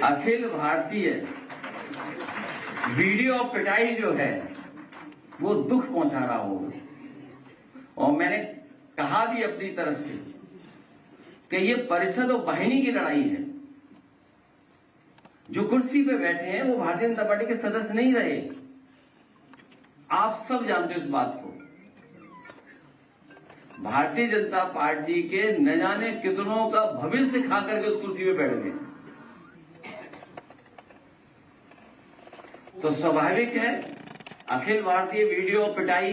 Akhil Bharatiya video पिटाई जो है वो दुख पहुंचा रहा होगा। और मैंने कहा भी अपनी तरफ से कि ये परिषद और वाहिनी की लड़ाई है। जो कुर्सी पे बैठे हैं वो भारतीय जनता पार्टी के सदस्य नहीं रहे। आप सब जानते हो इस बात को। भारतीय जनता पार्टी के न जाने कितनों का भविष्य खा करके उस कुर्सी पे बैठ गए। तो स्वाभाविक है अखिल भारतीय वीडियो पिटाई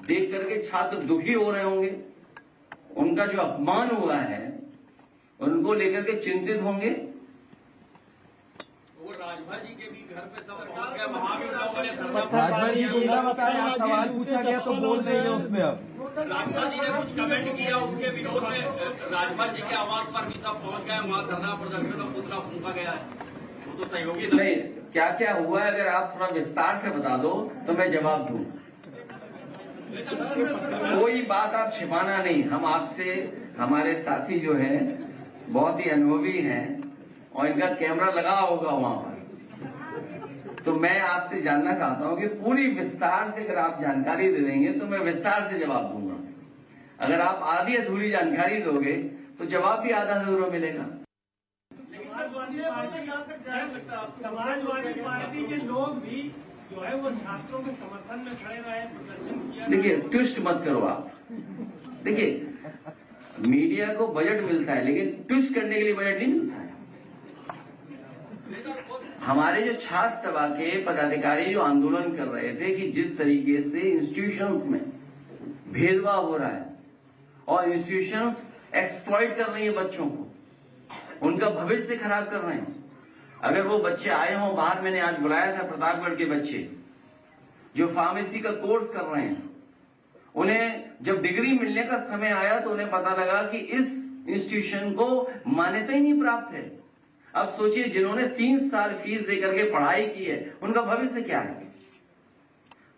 देख करके छात्र दुखी हो रहे होंगे। उनका जो अपमान हुआ है उनको लेकर के चिंतित होंगे। वो राजभर जी के भी घर पे सब पहुंच गए, वहां भी लोगों ने राजभर जी गुंडा बताया, सवाल पूछा गया तो बोल रही है उसमें। अब राजभर जी ने कुछ कमेंट किया उसके विरोध में, राजभर जी के आवास पर भी सब पहुंच गए, वहां धरना प्रदर्शन और पुतला फूंका गया है। वो तो सहयोगी नहीं, क्या क्या हुआ है अगर आप थोड़ा विस्तार से बता दो तो मैं जवाब दूं। कोई बात आप छिपाना नहीं। हम आपसे, हमारे साथी जो हैं बहुत ही अनुभवी हैं और इनका कैमरा लगा होगा वहां पर। तो मैं आपसे जानना चाहता हूं कि पूरी विस्तार से अगर आप जानकारी दे देंगे तो मैं विस्तार से जवाब दूंगा। अगर आप आधी अधूरी जानकारी दोगे तो जवाब भी आधा अधूरा मिलेगा। समाजवादी पार्टी के लोग भी जो है वो छात्रों के समर्थन में खड़े रहे, प्रदर्शन किया। देखिए, ट्विस्ट मत करो आप। देखिए, मीडिया को बजट मिलता है लेकिन ट्विस्ट करने के लिए बजट नहीं मिलता है। हमारे जो छात्र सभा के पदाधिकारी जो आंदोलन कर रहे थे कि जिस तरीके से इंस्टीट्यूशंस में भेदभाव हो रहा है और इंस्टीट्यूशंस एक्सप्लॉइट कर रही है बच्चों को, उनका भविष्य खराब कर रहे हैं। अगर वो बच्चे आए हों बाहर, मैंने आज बुलाया था प्रतापगढ़ के बच्चे जो फार्मेसी का कोर्स कर रहे हैं, उन्हें जब डिग्री मिलने का समय आया तो उन्हें पता लगा कि इस इंस्टीट्यूशन को मान्यता ही नहीं प्राप्त है। अब सोचिए, जिन्होंने 3 साल फीस देकर के पढ़ाई की है उनका भविष्य क्या है।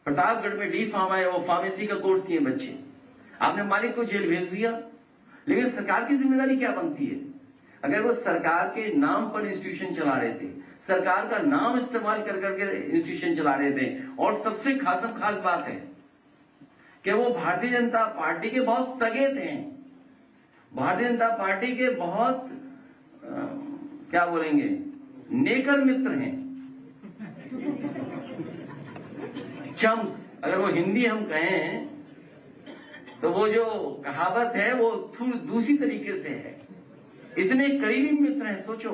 प्रतापगढ़ में डी फार्मा है, वो फार्मेसी का कोर्स किए बच्चे, आपने मालिक को जेल भेज दिया। लेकिन सरकार की जिम्मेदारी क्या बनती है? अगर वो सरकार के नाम पर इंस्टीट्यूशन चला रहे थे, सरकार का नाम इस्तेमाल कर करके इंस्टीट्यूशन चला रहे थे, और सबसे खास बात है कि वो भारतीय जनता पार्टी के बहुत सगे थे, भारतीय जनता पार्टी के बहुत क्या बोलेंगे, नेकर मित्र हैं, चम्स। अगर वो हिंदी हम कहें तो वो जो कहावत है वो थोड़ी दूसरी तरीके से है। इतने करीबी मित्र हैं, सोचो।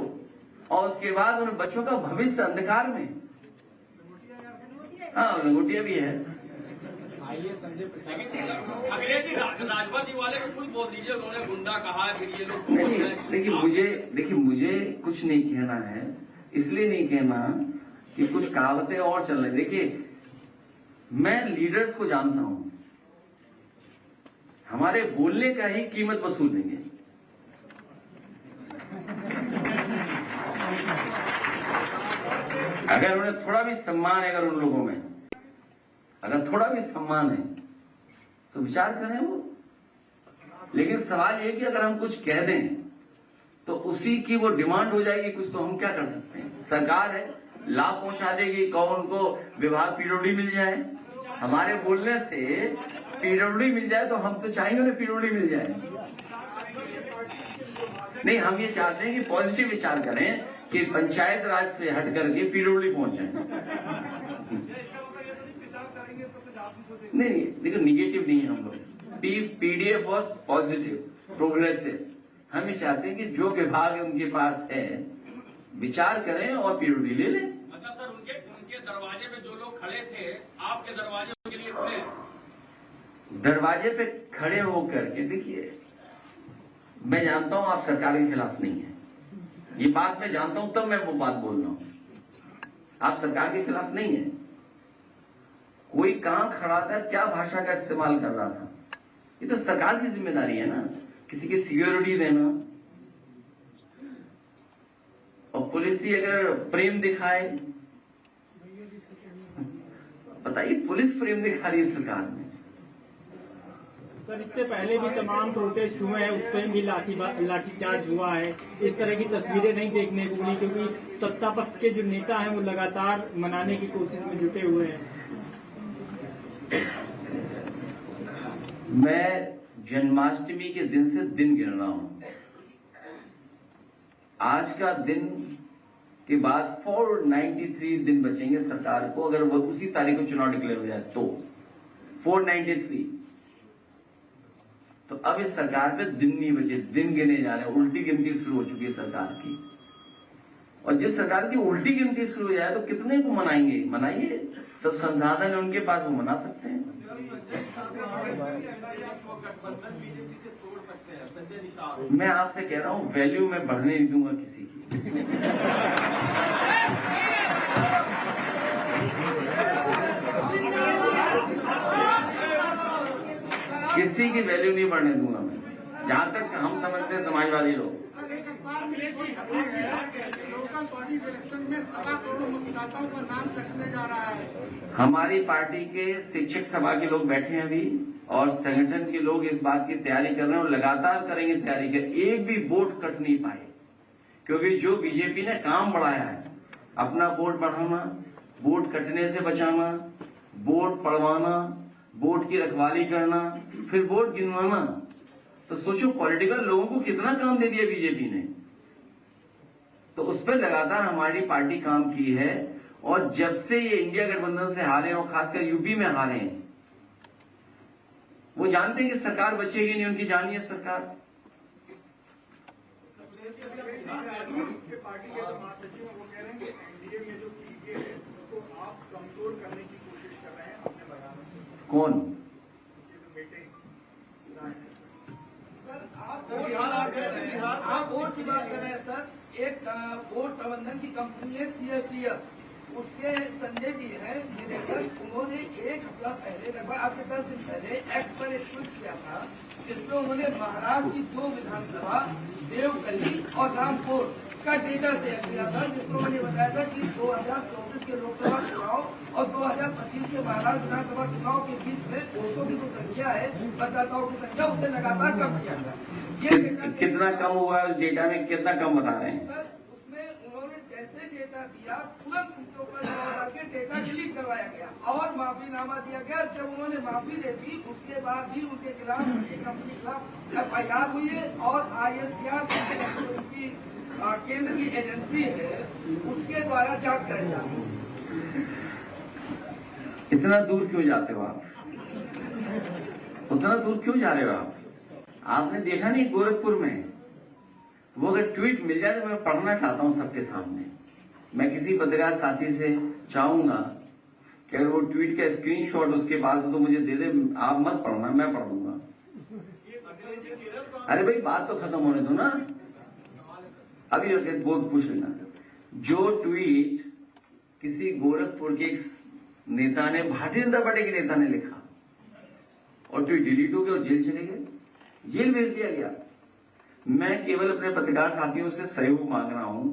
और उसके बाद उन बच्चों का भविष्य अंधकार में। हाँ, लंगोटिया भी है। अगले दिन राजभर जी वाले को कुछ बोल दीजिए, उन्होंने गुंडा कहा है, फिर ये लोग। देखिए मुझे कुछ नहीं कहना है, इसलिए नहीं कहना कि कुछ कहावतें और चल रही। देखिए, मैं लीडर्स को जानता हूं, हमारे बोलने का ही कीमत वसूलेंगे। अगर उन्हें थोड़ा भी सम्मान है, अगर उन लोगों में अगर थोड़ा भी सम्मान है तो विचार करें वो। लेकिन सवाल ये कि अगर हम कुछ कह दें तो उसी की वो डिमांड हो जाएगी कुछ, तो हम क्या कर सकते हैं? सरकार है, लाभ पहुंचा देगी। कौन उनको विभाग पीडब्ल्यूडी मिल जाए, हमारे बोलने से पीडब्ल्यूडी मिल जाए तो हम तो चाहेंगे उन्हें पीडब्ल्यूडी मिल जाए। नहीं, हम ये चाहते हैं कि पॉजिटिव विचार करें कि पंचायत राज से हट करके पीडब्ल्यूडी पहुंच जाए। नहीं, देखो, निगेटिव नहीं है हम लोग, पीडीएफ और पॉजिटिव प्रोग्रेसिव। हम ये चाहते हैं कि जो विभाग है उनके पास है, विचार करें और पीडब्ल्यूडी ले लें। मतलब सर, उनके दरवाजे पे जो लोग खड़े थे, आपके दरवाजे के लिए खुले? दरवाजे पे खड़े होकर के, देखिए, मैं जानता हूं आप सरकार के खिलाफ नहीं है, ये बात मैं जानता हूं, तब मैं वो बात बोल रहा हूं। आप सरकार के खिलाफ नहीं है। कोई कहां खड़ा था, क्या भाषा का इस्तेमाल कर रहा था, ये तो सरकार की जिम्मेदारी है ना, किसी की सिक्योरिटी देना। और पुलिस ही अगर प्रेम दिखाए, बताइए, पुलिस प्रेम दिखा रही है सरकार में, सर, इससे पहले भी तमाम प्रोटेस्ट हुए हैं, उस पर भी लाठीचार्ज हुआ है। इस तरह की तस्वीरें नहीं देखने को मिली, क्योंकि सत्ता पक्ष के जो नेता हैं वो लगातार मनाने की कोशिश में जुटे हुए हैं। मैं जन्माष्टमी के दिन से दिन गिन रहा हूं। आज का दिन के बाद 493 दिन बचेंगे सरकार को, अगर वो उसी तारीख को चुनाव डिक्लेयर हो जाए तो 493। तो अब इस सरकार पे दिन नहीं बचे, दिन गिने जा रहे हैं। उल्टी गिनती शुरू हो चुकी है सरकार की, और जिस सरकार की उल्टी गिनती शुरू हो जाए तो कितने को मनाएंगे? मनाइए, सब संसाधन है उनके पास, वो मना सकते हैं। मैं आपसे कह रहा हूं, वैल्यू मैं बढ़ने नहीं दूंगा किसी की। किसी की वैल्यू नहीं बढ़ने दूंगा मैं, जहां तक हम समझते हैं समाजवादी लोग। लोकल बॉडी इलेक्शन में 1.25 करोड़ मतदाताओं का नाम कटने जा रहा है। हमारी पार्टी के शिक्षक सभा के लोग बैठे हैं अभी, और संगठन के लोग इस बात की तैयारी कर रहे हैं और लगातार करेंगे तैयारी कर। एक भी वोट कट नहीं पाए, क्योंकि जो बीजेपी ने काम बढ़ाया है, अपना वोट बढ़ाना, वोट कटने से बचाना, वोट पड़वाना, वोट की रखवाली करना, फिर वोट गिनवाना, तो सोचो पॉलिटिकल लोगों को कितना काम दे दिया बीजेपी ने। तो उस पर लगातार हमारी पार्टी काम की है, और जब से ये इंडिया गठबंधन से हारे और खासकर यूपी में हारे हैं, वो जानते हैं कि सरकार बचेगी नहीं, उनकी जानी है सरकार। पार्टी के महासचिव वो कह रहे हैं कि एनडीए में जो सीटें है उसको आप कमजोर करने की कोशिश कर रहे हैं अपने बराबर से। कौन? आप वोट की बात कर रहे हैं सर। एक वोट प्रबंधन की कंपनी है CFCS, उसके संजय जी हैं निदेशक, उन्होंने एक हफ्ता पहले, लगभग आपके 10 दिन पहले एक्स पर एक ट्वीट किया था, जिसमें उन्होंने महाराष्ट्र की 2 विधानसभा देवगली और रामपुर का डेटा शेयर किया था, जिसमें उन्होंने बताया था कि 2024 के लोकसभा चुनाव और 2025 के महाराष्ट्र विधानसभा चुनाव के बीच में वोटों की जो संख्या है, मतदाताओं की संख्या, उससे लगातार कम किया था। कितना कम हुआ है? उस डेटा में कितना कम बता रहे हैं? सर, उसमें उन्होंने जैसे डेटा दिया, तुरंत उनके ऊपर दबाव के डेटा डिलीट करवाया गया और माफीनामा दिया गया। जब उन्होंने माफी दे दी, उसके बाद भी उनके खिलाफ, उनकी कंपनी के खिलाफ FIR हुई है, और ISPR उनकी केंद्र की एजेंसी है, उसके द्वारा जांच कराई जा रही है। इतना दूर क्यों जाते हो आप? उतना दूर क्यों जा रहे हो आप? आपने देखा नहीं गोरखपुर में, वो अगर ट्वीट मिल जाए तो मैं पढ़ना चाहता हूं सबके सामने। मैं किसी पत्रकार साथी से चाहूंगा कि अगर वो ट्वीट का स्क्रीनशॉट उसके पास हो तो मुझे दे दे, आप मत पढ़ना, मैं पढ़ दूंगा। अरे भाई बात तो खत्म होने दो ना, अभी बहुत पूछ लेना। जो ट्वीट किसी गोरखपुर के नेता ने, भारतीय जनता पार्टी के नेता ने लिखा, और ट्वीट डिलीट हो गया और जेल चले गए, जेल भेज दिया गया। मैं केवल अपने पत्रकार साथियों से सहयोग मांग रहा हूं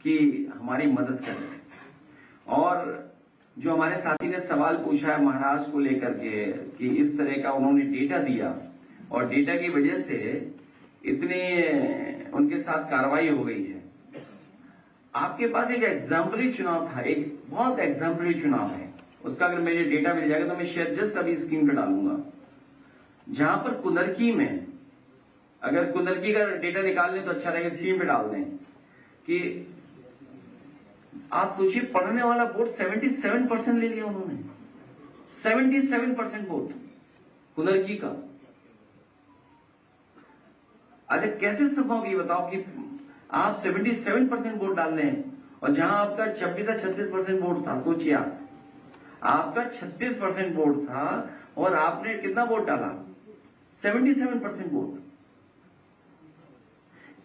कि हमारी मदद करें। और जो हमारे साथी ने सवाल पूछा है महाराष्ट्र को लेकर के कि इस तरह का उन्होंने डेटा दिया और डेटा की वजह से इतने उनके साथ कार्रवाई हो गई है। आपके पास एक एग्जाम्पलरी चुनाव था, एक बहुत एग्जाम्पलरी चुनाव है, उसका अगर मुझे डेटा मिल जाएगा तो मैं शेयर जस्ट अभी स्क्रीन पर डालूंगा। जहां पर कुंदरकी में, अगर कुंदरकी का डेटा निकाल लें तो अच्छा रहेगा, स्क्रीन पे डाल दें कि आप सोचिए पढ़ने वाला वोट 77% ले लिया उन्होंने, 77% वोट कुंदरकी का। अच्छा कैसे संभव ये बताओ कि आप 77% वोट डाल रहे हैं, और जहां आपका 26 या 36% वोट था, सोचिए आपका 36% वोट था और आपने कितना वोट डाला? 77% वोट।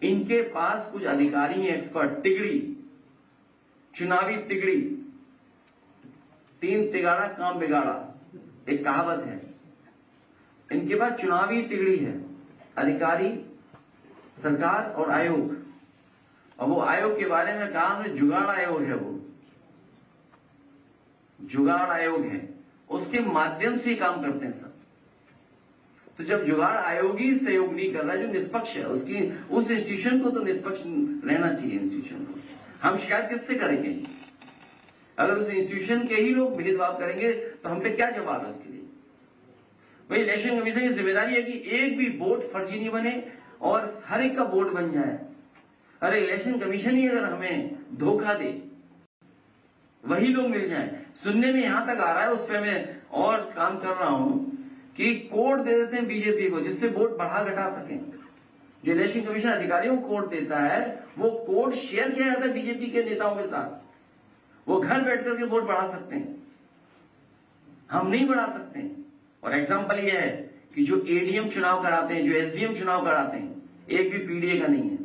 इनके पास कुछ अधिकारी हैं, एक्सपर्ट, तिगड़ी, चुनावी तिगड़ी, 3 तिगाड़ा काम बिगाड़ा, एक कहावत है। इनके पास चुनावी तिगड़ी है, अधिकारी, सरकार और आयोग। और वो आयोग के बारे में कहा हमने, जुगाड़ आयोग है, वो जुगाड़ आयोग है, उसके माध्यम से काम करते हैं सब। तो जब जुगाड़ आयोग ही सहयोग नहीं कर रहा जो निष्पक्ष है, उसकी उस इंस्टीट्यूशन को तो निष्पक्ष रहना चाहिए। इंस्टीट्यूशन को हम शिकायत किससे करेंगे? अगर उस इंस्टीट्यूशन के ही लोग भेदभाव करेंगे तो हम पे क्या जवाब है उसके लिए? भाई इलेक्शन कमीशन की जिम्मेदारी है कि एक भी वोट फर्जी नहीं बने और हर एक का वोट बन जाए। अरे इलेक्शन कमीशन ही अगर हमें धोखा दे, वही लोग मिल जाएं। सुनने में यहां तक आ रहा है, उस पर मैं और काम कर रहा हूं कि कोड दे देते हैं बीजेपी को जिससे वोट बढ़ा घटा सकें। जो इलेक्शन कमीशन अधिकारियों को कोड देता है वो कोड शेयर किया जाता है बीजेपी के नेताओं के साथ। वो घर बैठ करके वोट बढ़ा सकते हैं, हम नहीं बढ़ा सकते। और एग्जाम्पल यह है कि जो एडीएम चुनाव कराते हैं, जो एसडीएम चुनाव कराते हैं, एक भी पीडीए का नहीं है।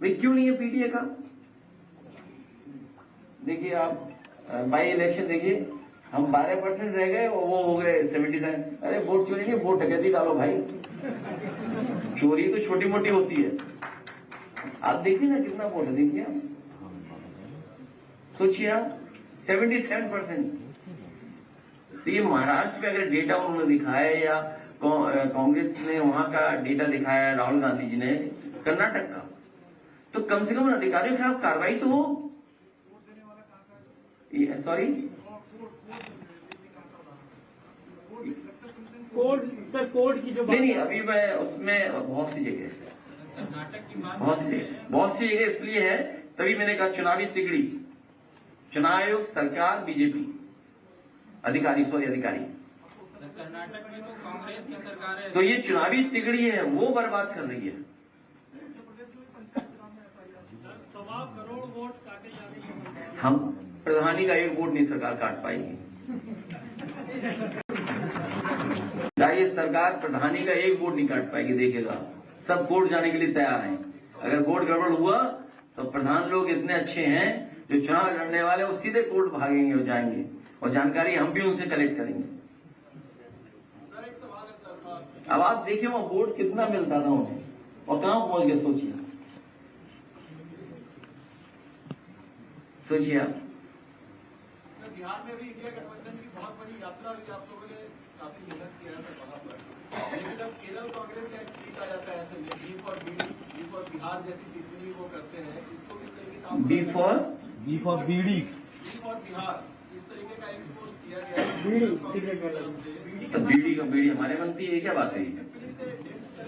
भाई क्यों नहीं है पीडीए का? देखिए आप बाई इलेक्शन देखिए, हम 12% रह गए और वो हो गए 77। अरे वोट चोरी नहीं, वोट डकैती डालो भाई। चोरी तो छोटी मोटी होती है, आप देखिए ना कितना वोट है, देखिए आप सोचिए आप 77%। तो ये महाराष्ट्र में अगर डेटा उन्होंने दिखाया या कांग्रेस ने वहां का डेटा दिखाया, राहुल गांधी जी ने कर्नाटक का, तो कम से कम अधिकारियों के खिलाफ कार्रवाई तो हो। सॉरी, कोड सर, कोड की जो बात नहीं अभी मैं उसमें बहुत सी जगह इसलिए है, तभी मैंने कहा चुनावी तिगड़ी, चुनाव आयोग, सरकार, बीजेपी, अधिकारी कर्नाटक में तो कांग्रेस की सरकार है, तो ये चुनावी तिगड़ी है, वो बर्बाद कर रही है। 100 करोड़ वोट काटे जा रहे हैं। हम प्रधानी का एक वोट नहीं सरकार काट पाएगी। ये सरकार प्रधानी का एक वोट नहीं काट पाएगी, देखेगा सब कोर्ट जाने के लिए तैयार हैं। अगर वोट गड़बड़ हुआ तो प्रधान लोग इतने अच्छे हैं, जो चुनाव लड़ने वाले वो सीधे कोर्ट भागेंगे और जाएंगे, और जानकारी हम भी उनसे कलेक्ट करेंगे। अब आप देखिए वो वोट कितना मिलता था उन्हें और कहां पहुंच गए, सोचिए आप। बिहार में भी इंडिया गठबंधन की बहुत बड़ी यात्रा हुई, आप लोगों ने काफी मेहनत किया है वहां पर, लेकिन अब केरल कांग्रेस का ट्वीट आ जाता है ऐसे में, बी फॉर बिहार जैसी टिप्पणी वो करते हैं, इसको किस तरीके से B for BD, B for Bihar, इस तरीके का एक्सपोज किया गया है। तो बीडी का बीडी हमारे बनती है, क्या बात है?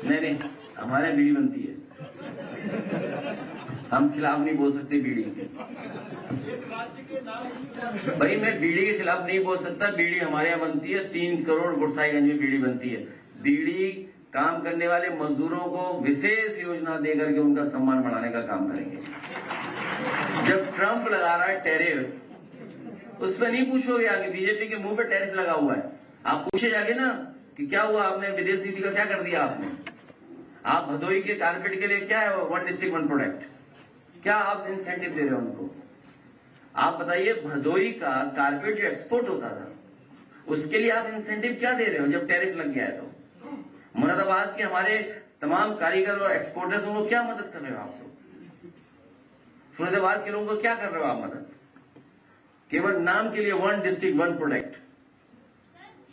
नहीं हमारे बीडी बनती है, हम खिलाफ नहीं बोल सकते बीडी के। भाई मैं बीडी के खिलाफ नहीं बोल सकता, बीडी हमारे यहाँ बनती है, 3 करोड़ गुड़साईगंज में बीडी बनती है। बीडी काम करने वाले मजदूरों को विशेष योजना देकर के उनका सम्मान बढ़ाने का काम करेंगे। जब ट्रंप लगा रहा है टैरिफ, उस पर नहीं पूछोगे आगे बीजेपी के मुंह पे टैरिफ लगा हुआ है, आप पूछे जाके ना कि क्या हुआ, आपने विदेश नीति का क्या कर दिया आपने? आप भदोई के कारपेट के लिए क्या है 1 डिस्ट्रिक्ट 1 प्रोडक्ट, क्या आप इंसेंटिव दे रहे हो उनको? आप बताइए, भदोई का कारपेट जो एक्सपोर्ट होता था उसके लिए आप इंसेंटिव क्या दे रहे हो जब टैरिफ लग गया है? तो मुरादाबाद के हमारे तमाम कारीगर और एक्सपोर्टर्स, उनको क्या मदद कर रहे हो आप लोग? फरीदाबाद के लोगों को क्या कर रहे हो आप मदद? केवल नाम के लिए 1 डिस्ट्रिक्ट 1 प्रोडक्ट।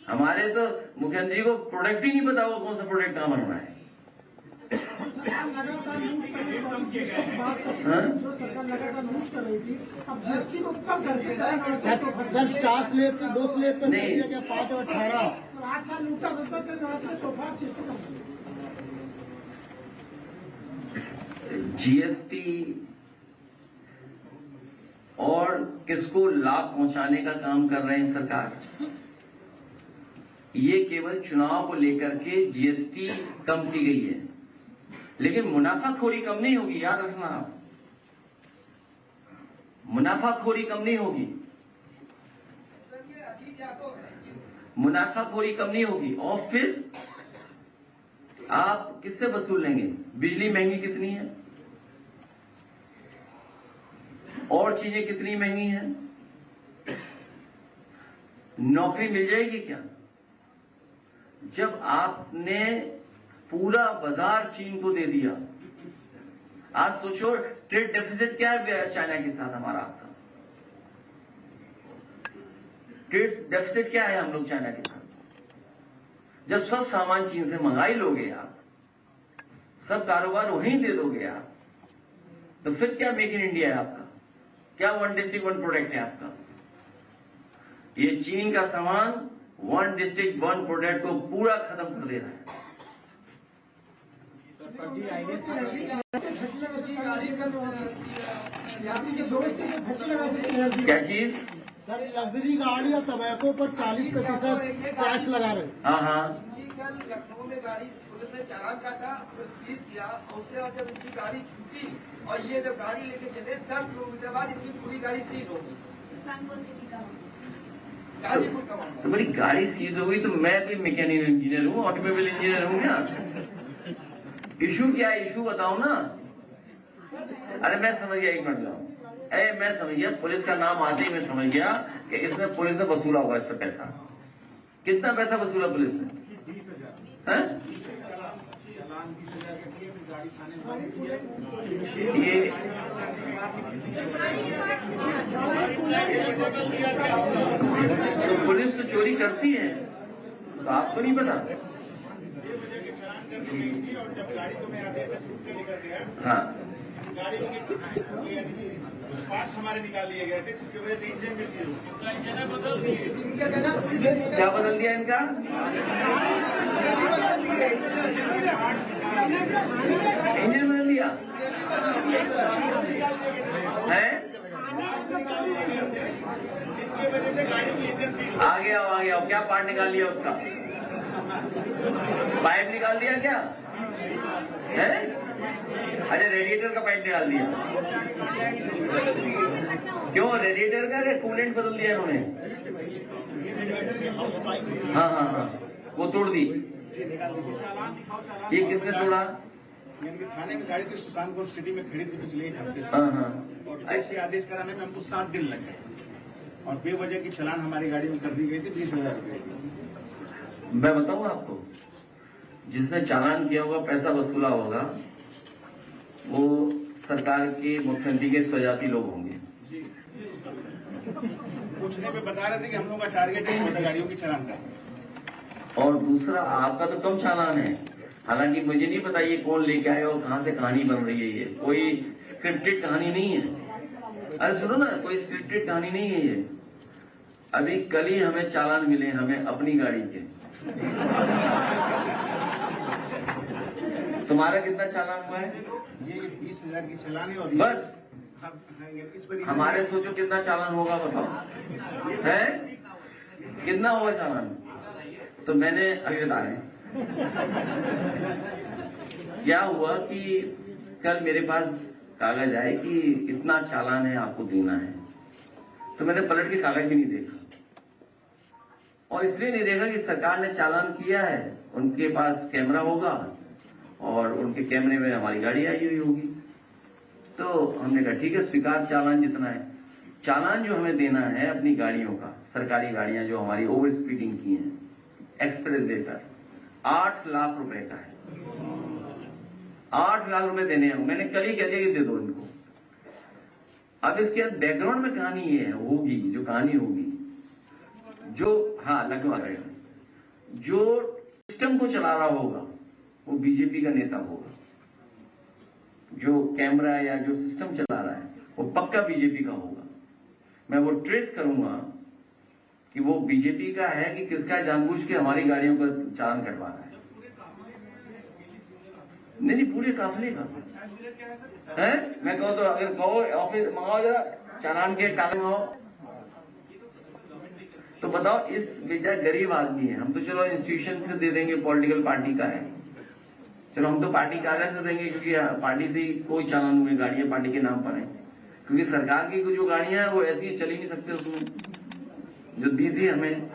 हमारे तो मुख्यमंत्री को प्रोडक्ट ही नहीं पता वो कौन सा प्रोडक्ट कहां बन रहा है। सरकार लगातार लूट कर रही थी, जो सरकार लगातार लूट कर रही थी, अब जीएसटी को कम करके सर 4 स्लेब से 2 स्लेब पे नहीं। दिया गया 5 और 18, 8 साल लूटा तो तोहफा जीएसटी कम कर। जीएसटी और किसको लाभ पहुंचाने का काम कर रहे हैं सरकार? ये केवल चुनाव को लेकर के जीएसटी कम की गई है, लेकिन मुनाफाखोरी कम नहीं होगी, याद रखना आप। मुनाफाखोरी कम नहीं होगी, मुनाफाखोरी कम नहीं होगी। और फिर आप किससे वसूल लेंगे? बिजली महंगी कितनी है, और चीजें कितनी महंगी हैं, नौकरी मिल जाएगी क्या? जब आपने पूरा बाजार चीन को दे दिया, आज सोचो ट्रेड डेफिसिट क्या है चाइना के साथ हमारा, आपका ट्रेड डेफिसिट क्या है हम लोग चाइना के साथ? जब सब सामान चीन से मंगा ही लोगे आप, सब कारोबार वहीं दे दोगे आप, तो फिर क्या मेक इन इंडिया है आपका? क्या वन डिस्ट्रिक्ट वन प्रोडक्ट है आपका? ये चीन का सामान वन डिस्ट्रिक्ट वन प्रोडक्ट को पूरा खत्म कर दे रहा है। क्या चीज? सर लग्जरी गाड़ी और टबैको पर 40% टैक्स लगा रहे हैं। हाँ हाँ, लखनऊ में गाड़ी पुलिस ने चालान काटा, फिर सीज किया, और उसके बाद जब इनकी गाड़ी छूटी और ये जब गाड़ी लेके चले 10 किलोमीटर बाद इनकी पूरी गाड़ी सीज हो गई। गाजीपुर का मामला। तो मेरी गाड़ी सीज हो गई तो मैं कोई मैकेनिकल इंजीनियर हूँ, ऑटोमोबाइल इंजीनियर हूँ क्या? इशू क्या है? इशू बताओ ना। अरे मैं समझ गया, एक मिनट लाओ। अरे मैं समझ गया, पुलिस का नाम आते ही मैं समझ गया कि इसने पुलिस ने वसूला होगा इस पर पैसा। कितना पैसा वसूला पुलिस ने? 20,000। ये तो पुलिस तो चोरी करती है, तो आपको नहीं पता? हाँ, पार्ट्स हमारे निकाल लिए गए थे जिसकी वजह से इंजन में सीज हो क्या बदल दिया इनका? इंजन बदल दिया है? आगे आओ, क्या पार्ट निकाल लिया उसका? पाइप निकाल दिया क्या है? अरे रेडिएटर का पाइप निकाल दिया। क्यों? रेडिएटर का कूलेंट बदल दिया इन्होंने। हाँ, वो तोड़ दी। ये किसने तोड़ा? थाने में गाड़ी थी सुल्तानपुर सिटी में खड़ी थी पिछले एक हफ्ते से। हाँ। ऐसे आदेश कराने में हमको 7 दिन लग गए और बेवजह की चालान हमारी गाड़ी में कर दी गई थी 20,000 रुपए। मैं बताऊं आपको, जिसने चालान किया होगा, पैसा वसूला होगा, वो सरकार के मुख्यमंत्री के स्वजाती लोग होंगे। पूछने पे बता रहे थे कि हम लोग का टारगेट है मोटर गाड़ियों की चालान का। और दूसरा, आपका तो कम चालान है। हालांकि मुझे नहीं पता ये कौन लेके आया और कहां से कहानी बन रही है। ये कोई स्क्रिप्टेड कहानी नहीं है। अरे सुनो ना, कोई स्क्रिप्टेड कहानी नहीं है ये। अभी कल ही हमें चालान मिले, हमें अपनी गाड़ी के। तुम्हारा कितना चालान हुआ है? ये 20,000 की चालान है और बस हमारे सोचो कितना चालान होगा, बताओ है? कितना होगा चालान? तो मैंने अभी बता रहे क्या हुआ कि कल मेरे पास कागज आए कि इतना चालान है, आपको देना है। तो मैंने पलट के कागज भी नहीं देखा, और इसलिए नहीं देखा कि सरकार ने चालान किया है, उनके पास कैमरा होगा और उनके कैमरे में हमारी गाड़ी आई हुई होगी। तो हमने कहा ठीक है, स्वीकार चालान जितना है। चालान जो हमें देना है अपनी गाड़ियों का, सरकारी गाड़ियां जो हमारी ओवर स्पीडिंग की हैं, एक्सप्रेस वे पर 8 लाख रुपए का है। 8 लाख रुपए देने हैं। मैंने कल ही कह दिया कि दे दो इनको। अब इसके बैकग्राउंड में कहानी ये है, होगी जो कहानी होगी, जो हाँ लगवा रहे जो सिस्टम को चला रहा होगा वो बीजेपी का नेता होगा। जो कैमरा या जो सिस्टम चला रहा है वो पक्का बीजेपी का होगा। मैं वो ट्रेस करूंगा कि वो बीजेपी का है कि किसका, जानबूझ के हमारी गाड़ियों का चालान कटवा रहा है। नहीं, पूरे काफिले का है। मैं कहूँ तो अगर कहो ऑफिस मंगाओ, जरा चालान के कागज मंगाओ, तो बताओ इस बेचारा गरीब आदमी है। हम तो चलो इंस्टीट्यूशन से दे देंगे, पॉलिटिकल पार्टी का है, चलो हम तो पार्टी कार्यालय से देंगे, क्योंकि पार्टी से कोई चालान हुए, गाड़ियां पार्टी के नाम पर है। क्योंकि सरकार की जो गाड़ियां हैं वो ऐसी चल ही नहीं सकते, उसमें जो दी थी हमें